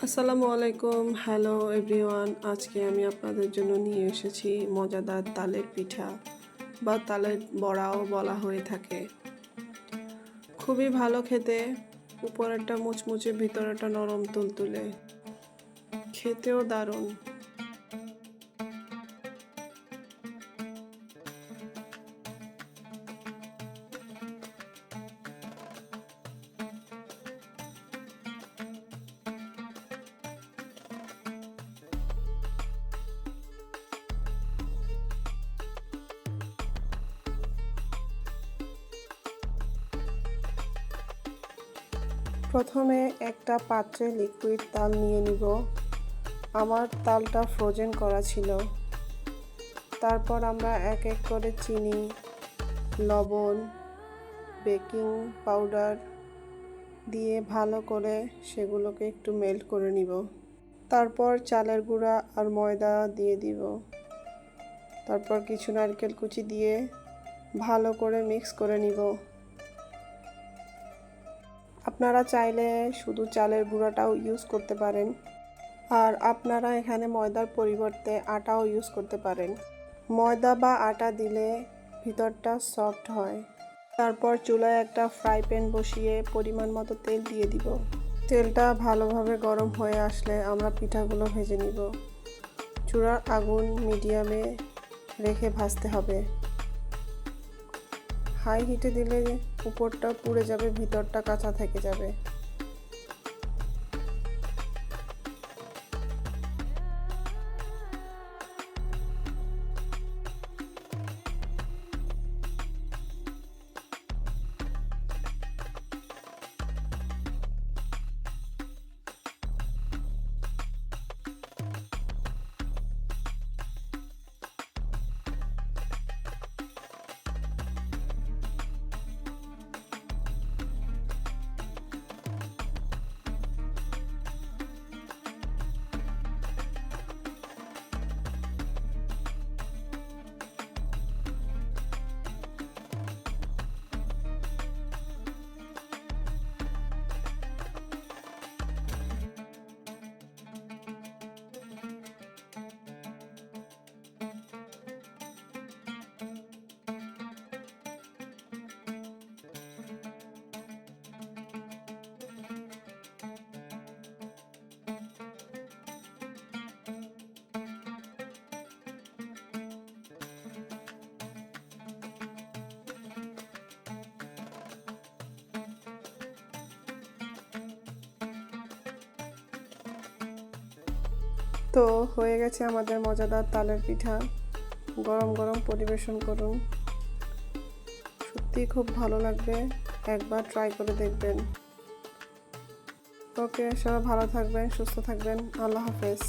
আসসালামু আলাইকুম, hello everyone. আজকে আমি আপনাদের জন্য নিয়ে এসেছি মজাদার তালের পিঠা বা তালের বড়াও বলা হয়ে থাকে। খুবই ভালো খেতে, উপরেরটা মুচমুচে ভিতরেরটা নরম তুলতুলে, খেতেও দারুণ। প্রথমে একটা পাত্রে লিকুইড তাল নিয়ে নিব। আমার তালটা ফ্রোজেন করা ছিল। তারপর আমরা এক এক করে চিনি, লবণ, বেকিং পাউডার দিয়ে ভালো করে সেগুলোকে একটু মেল্ট করে নিব। তারপর চালের গুঁড়া আর ময়দা দিয়ে দিব। তারপর কিছু নারকেল কুচি দিয়ে ভালো করে মিক্স করে নিব। আপনারা চাইলে শুধু চালের গুঁড়াটাও ইউজ করতে পারেন, আর আপনারা এখানে ময়দার পরিবর্তে আটাও ইউজ করতে পারেন। ময়দা বা আটা দিলে ভিতরটা সফট হয়। তারপর চুলায় একটা ফ্রাই প্যান বসিয়ে পরিমাণ মতো তেল দিয়ে দিব। তেলটা ভালোভাবে গরম হয়ে আসলে আমরা পিঠাগুলো ভেজে নিব। চুলার আগুন মিডিয়ামে রেখে ভাজতে হবে। হাই হিটে দিলে উপরটা পুড়ে যাবে, ভিতরটা কাঁচা থেকে যাবে। তো হয়ে গেছে আমাদের মজাদার তালের পিঠা। গরম গরম পরিবেশন করুন, সত্যি খুব ভালো লাগবে। একবার ট্রাই করে দেখবেন। ওকে, সবাই ভালো থাকবেন, সুস্থ থাকবেন। আল্লাহ হাফেজ।